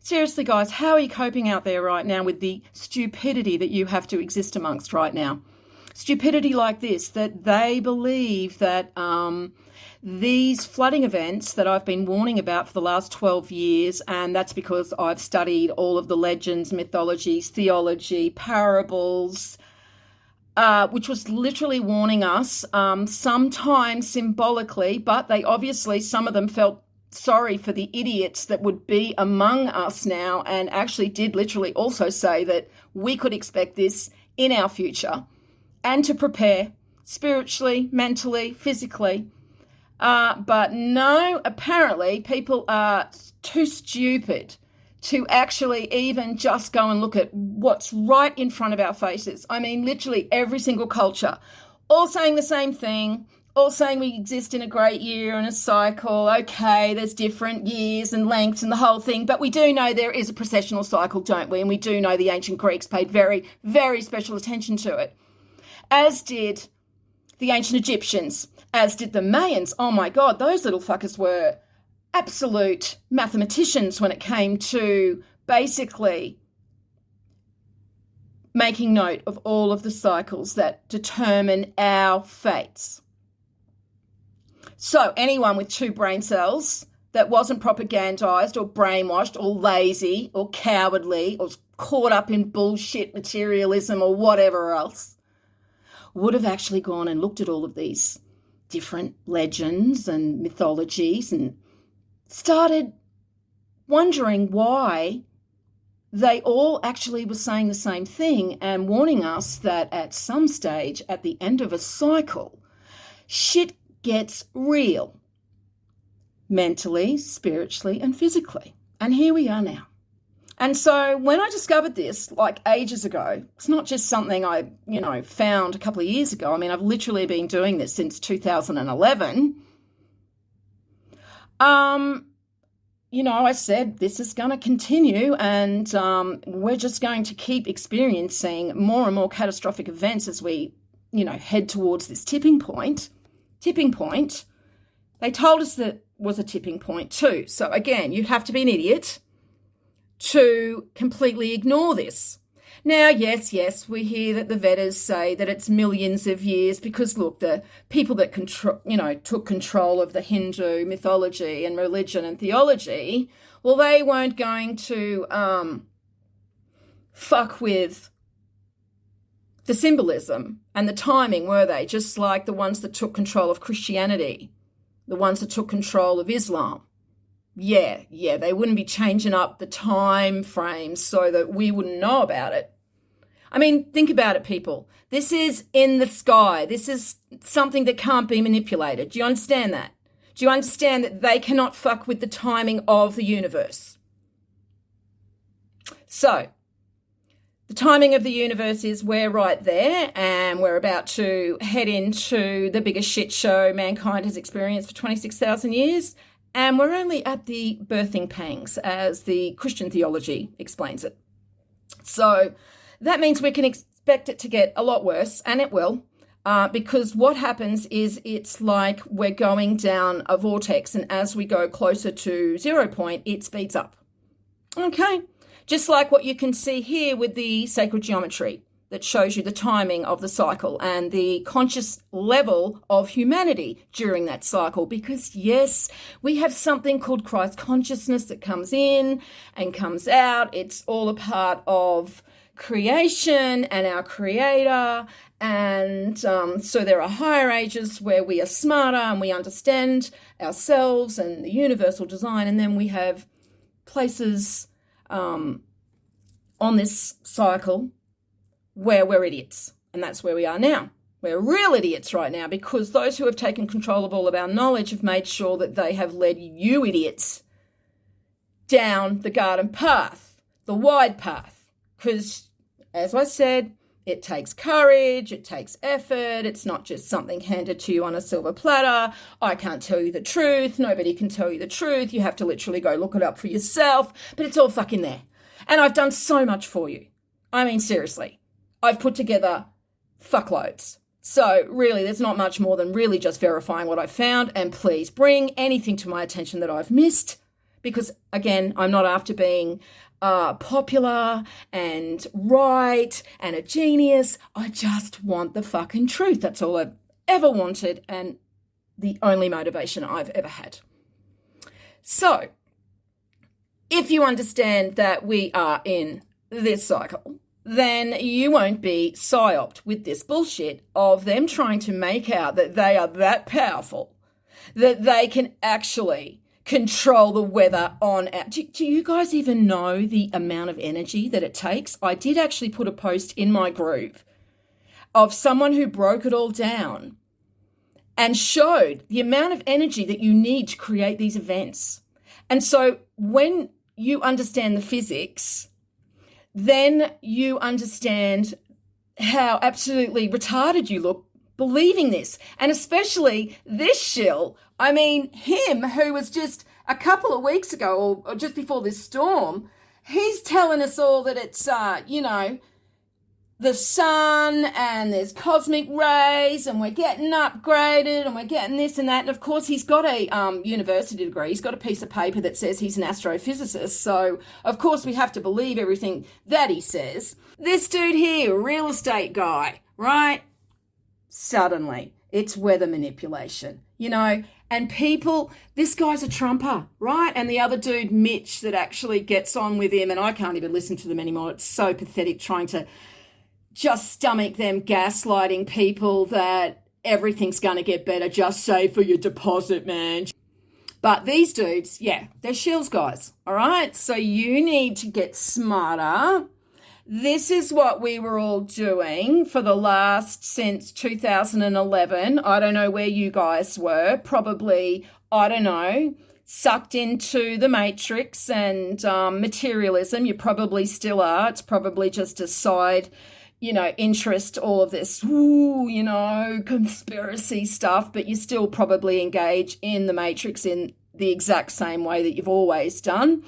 Seriously, guys, how are you coping out there right now with the stupidity that you have to exist amongst right now? Stupidity like this, that they believe that these flooding events that I've been warning about for the last 12 years, and that's because I've studied all of the legends, mythologies, theology, parables, which was literally warning us, sometimes symbolically, but they obviously, some of them felt sorry for the idiots that would be among us now, and actually did literally also say that we could expect this in our future and to prepare spiritually, mentally, physically. But no, apparently people are too stupid to actually even just go and look at what's right in front of our faces. I mean, literally every single culture, all saying the same thing, all saying we exist in a great year and a cycle. Okay, there's different years and lengths and the whole thing, but we do know there is a precessional cycle, don't we? And we do know the ancient Greeks paid very, very special attention to it, as did the ancient Egyptians, as did the Mayans. Oh my God, those little fuckers were absolute mathematicians when it came to basically making note of all of the cycles that determine our fates. So anyone with two brain cells that wasn't propagandized or brainwashed or lazy or cowardly or caught up in bullshit materialism or whatever else would have actually gone and looked at all of these different legends and mythologies and started wondering why they all actually were saying the same thing and warning us that at some stage at the end of a cycle, shit gets real, mentally, spiritually, and physically. And here we are now. And so when I discovered this, like ages ago, it's not just something I, found a couple of years ago. I mean, I've literally been doing this since 2011. I said this is going to continue, and we're just going to keep experiencing more and more catastrophic events as we, head towards this tipping point. They told us that was a tipping point too. So again, you'd have to be an idiot to completely ignore this. Now, yes, we hear that the Vedas say that it's millions of years because, look, the people that took control of the Hindu mythology and religion and theology, well, they weren't going to fuck with the symbolism and the timing, were they? Just like the ones that took control of Christianity, the ones that took control of Islam. Yeah, they wouldn't be changing up the time frames so that we wouldn't know about it. I mean, think about it, people. This is in the sky. This is something that can't be manipulated. Do you understand that? Do you understand that they cannot fuck with the timing of the universe? So, the timing of the universe is we're right there, and we're about to head into the biggest shit show mankind has experienced for 26,000 years. And we're only at the birthing pangs, as the Christian theology explains it. So that means we can expect it to get a lot worse, and it will, because what happens is it's like we're going down a vortex, and as we go closer to 0 point, it speeds up. Okay, just like what you can see here with the sacred geometry that shows you the timing of the cycle and the conscious level of humanity during that cycle. Because yes, we have something called Christ consciousness that comes in and comes out. It's all a part of creation and our creator. And so there are higher ages where we are smarter and we understand ourselves and the universal design. And then we have places on this cycle where we're idiots. And that's where we are now. We're real idiots right now because those who have taken control of all of our knowledge have made sure that they have led you idiots down the garden path, the wide path. Because, as I said, it takes courage, it takes effort. It's not just something handed to you on a silver platter. I can't tell you the truth. Nobody can tell you the truth. You have to literally go look it up for yourself. But it's all fucking there. And I've done so much for you. I mean, seriously. I've put together fuckloads. So really, there's not much more than really just verifying what I found. And please bring anything to my attention that I've missed, because, again, I'm not after being popular and right and a genius. I just want the fucking truth. That's all I've ever wanted and the only motivation I've ever had. So, if you understand that we are in this cycle, then you won't be psyoped with this bullshit of them trying to make out that they are that powerful, that they can actually control the weather on our... Do you guys even know the amount of energy that it takes? I did actually put a post in my group of someone who broke it all down and showed the amount of energy that you need to create these events. And so when you understand the physics, then you understand how absolutely retarded you look believing this. And especially this shill, I mean, him who was just a couple of weeks ago or just before this storm, he's telling us all that it's, the sun and there's cosmic rays and we're getting upgraded and we're getting this and that. And of course, he's got a university degree. He's got a piece of paper that says he's an astrophysicist. So, of course, we have to believe everything that he says. This dude here, real estate guy, right? Suddenly, it's weather manipulation, and people, this guy's a trumper, right? And the other dude, Mitch, that actually gets on with him, and I can't even listen to them anymore. It's so pathetic trying to just stomach them gaslighting people that everything's going to get better. Just save for your deposit, man. But these dudes, yeah, they're shills, guys, all right? So you need to get smarter. This is what we were all doing for the last, since 2011. I don't know where you guys were. Probably, I don't know, sucked into the matrix and materialism. You probably still are. It's probably just a side interest, all of this, conspiracy stuff, but you still probably engage in the matrix in the exact same way that you've always done.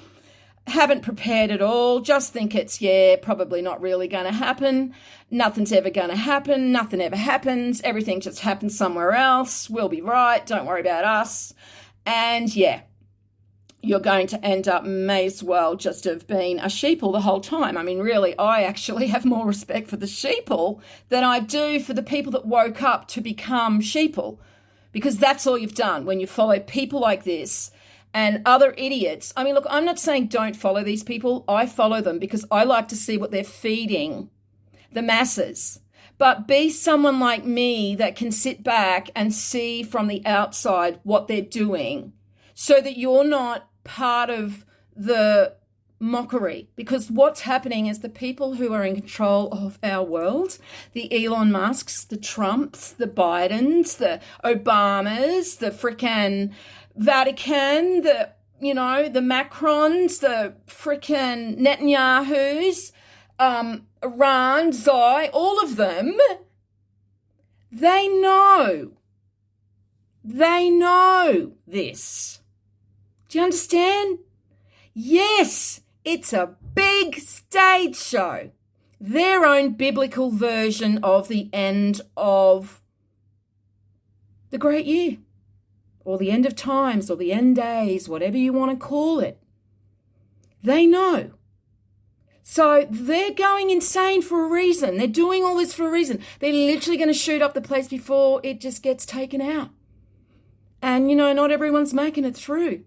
Haven't prepared at all, just think it's, probably not really going to happen. Nothing's ever going to happen. Nothing ever happens. Everything just happens somewhere else. We'll be right. Don't worry about us. And you're going to end up, may as well just have been a sheeple the whole time. I mean, really, I actually have more respect for the sheeple than I do for the people that woke up to become sheeple, because that's all you've done when you follow people like this and other idiots. I mean, look, I'm not saying don't follow these people. I follow them because I like to see what they're feeding the masses. But be someone like me that can sit back and see from the outside what they're doing, so that you're not part of the mockery. Because what's happening is the people who are in control of our world, the Elon Musks, the Trumps, the Bidens, the Obamas, the frickin' Vatican, the Macrons, the frickin' Netanyahus, Iran, Zai, all of them, they know this. Do you understand? Yes, it's a big stage show. Their own biblical version of the end of the great year, or the end of times, or the end days, whatever you want to call it. They know. So they're going insane for a reason. They're doing all this for a reason. They're literally going to shoot up the place before it just gets taken out. And, not everyone's making it through.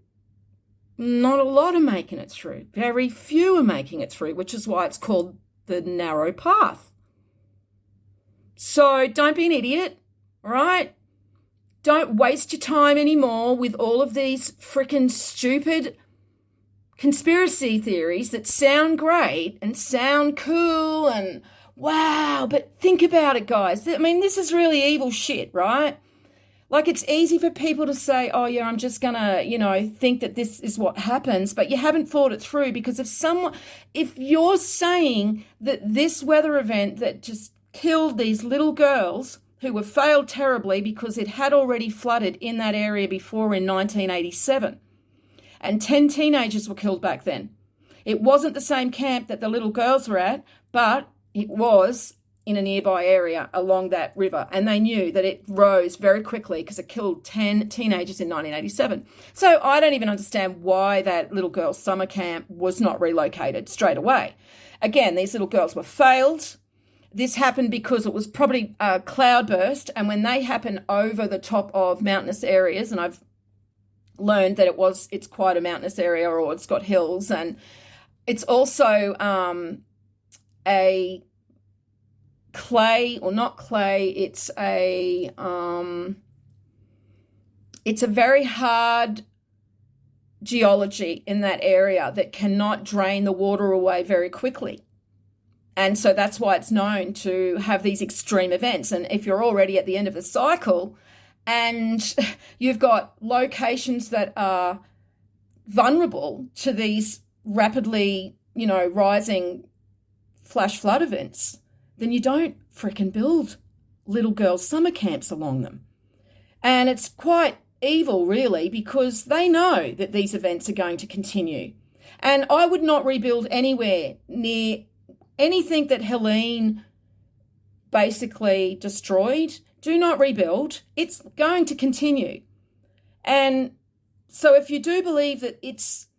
Not a lot are making it through. Very few are making it through, which is why it's called the narrow path. So don't be an idiot, all right? Don't waste your time anymore with all of these freaking stupid conspiracy theories that sound great and sound cool and wow, but think about it, guys. I mean, this is really evil shit, right? Like, it's easy for people to say, oh, yeah, I'm just going to, think that this is what happens, but you haven't thought it through, because if you're saying that this weather event that just killed these little girls who were failed terribly because it had already flooded in that area before in 1987, and 10 teenagers were killed back then. It wasn't the same camp that the little girls were at, but it was in a nearby area along that river, and they knew that it rose very quickly because it killed 10 teenagers in 1987. So I don't even understand why that little girl's summer camp was not relocated straight away. Again, these little girls were failed. This happened because it was probably a cloudburst, and when they happen over the top of mountainous areas, and I've learned that it's quite a mountainous area, or it's got hills, and it's also a clay, or not clay, it's a very hard geology in that area that cannot drain the water away very quickly. And so that's why it's known to have these extreme events. And if you're already at the end of the cycle and you've got locations that are vulnerable to these rapidly, rising flash flood events, then you don't frickin' build little girls' summer camps along them. And it's quite evil, really, because they know that these events are going to continue. And I would not rebuild anywhere near anything that Helene basically destroyed. Do not rebuild. It's going to continue. And so if you do believe that it's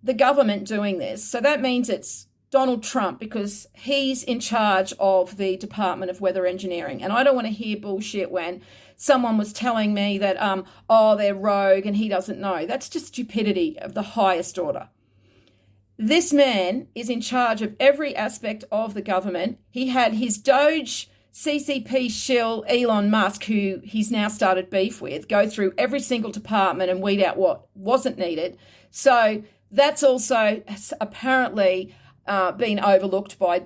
the government doing this, so that means it's Donald Trump, because he's in charge of the Department of Weather Engineering. And I don't want to hear bullshit when someone was telling me that, they're rogue and he doesn't know. That's just stupidity of the highest order. This man is in charge of every aspect of the government. He had his Doge CCP shill, Elon Musk, who he's now started beef with, go through every single department and weed out what wasn't needed. So that's also apparently been overlooked by,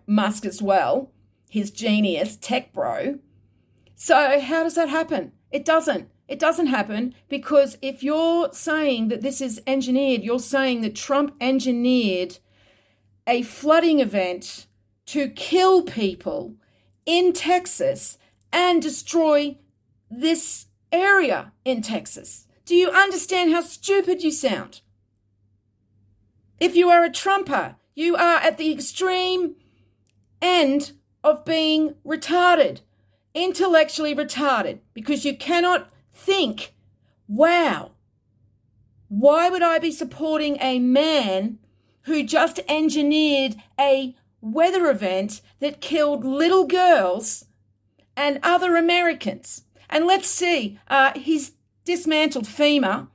Musk as well, his genius, tech bro. So how does that happen? It doesn't. It doesn't happen, because if you're saying that this is engineered, you're saying that Trump engineered a flooding event to kill people in Texas and destroy this area in Texas. Do you understand how stupid you sound? If you are a Trumper, you are at the extreme end of being retarded, intellectually retarded, because you cannot think, wow, why would I be supporting a man who just engineered a weather event that killed little girls and other Americans? And let's see, he's dismantled FEMA.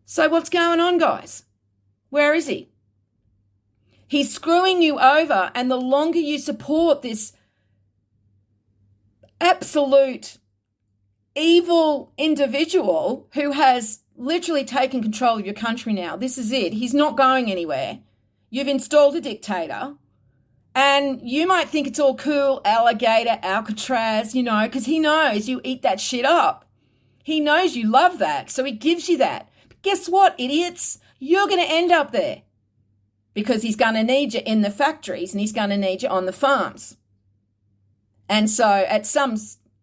So what's going on, guys? Where is he? He's screwing you over, and the longer you support this absolute evil individual who has literally taken control of your country now, this is it. He's not going anywhere. You've installed a dictator, and you might think it's all cool, alligator, Alcatraz, because he knows you eat that shit up. He knows you love that, so he gives you that. But guess what, idiots? You're going to end up there, because he's going to need you in the factories and he's going to need you on the farms. And so at some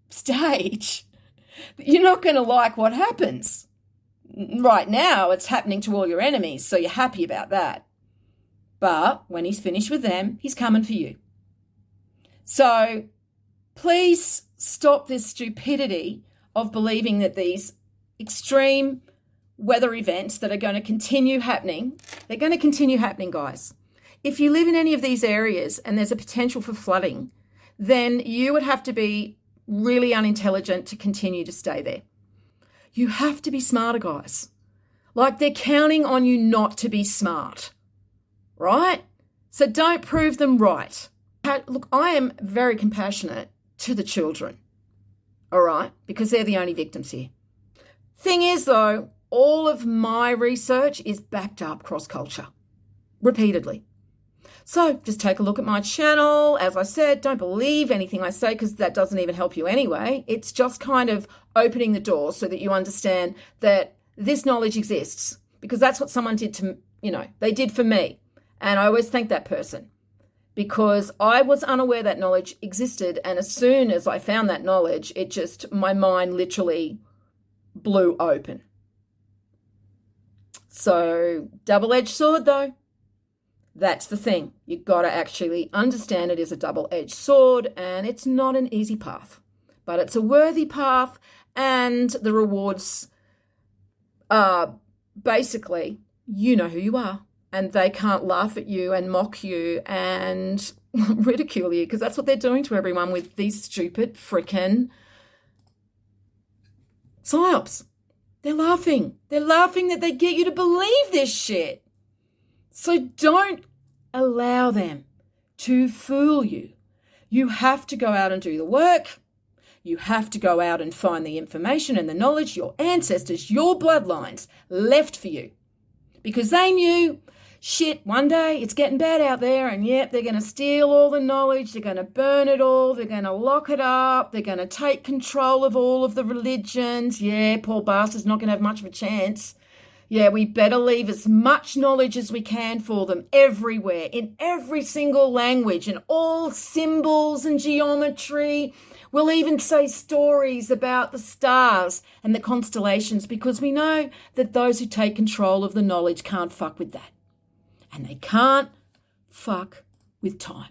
stage, you're not going to like what happens. Right now, it's happening to all your enemies, so you're happy about that. But when he's finished with them, he's coming for you. So please stop this stupidity of believing that these extreme weather events that are going to continue happening, they're going to continue happening, guys. If you live in any of these areas and there's a potential for flooding, then you would have to be really unintelligent to continue to stay there. You have to be smarter, guys. Like, they're counting on you not to be smart, right? So don't prove them right. Look, I am very compassionate to the children, all right, because they're the only victims here. Thing is, though, all of my research is backed up cross-culture, repeatedly. So just take a look at my channel. As I said, don't believe anything I say, because that doesn't even help you anyway. It's just kind of opening the door so that you understand that this knowledge exists, because that's what someone did to, they did for me. And I always thank that person, because I was unaware that knowledge existed. And as soon as I found that knowledge, my mind literally blew open. So double-edged sword, though. That's the thing. You've got to actually understand it is a double-edged sword, and it's not an easy path, but it's a worthy path, and the rewards are basically, you know who you are, and they can't laugh at you and mock you and ridicule you, because that's what they're doing to everyone with these stupid frickin' psyops. They're laughing. They're laughing that they get you to believe this shit. So don't allow them to fool you. You have to go out and do the work. You have to go out and find the information and the knowledge your ancestors, your bloodlines left for you. Because they knew, shit, one day it's getting bad out there, and yep, they're going to steal all the knowledge, they're going to burn it all, they're going to lock it up, they're going to take control of all of the religions. Yeah, poor bastard's not going to have much of a chance. Yeah, we better leave as much knowledge as we can for them everywhere, in every single language, and all symbols and geometry. We'll even say stories about the stars and the constellations, because we know that those who take control of the knowledge can't fuck with that. And they can't fuck with time.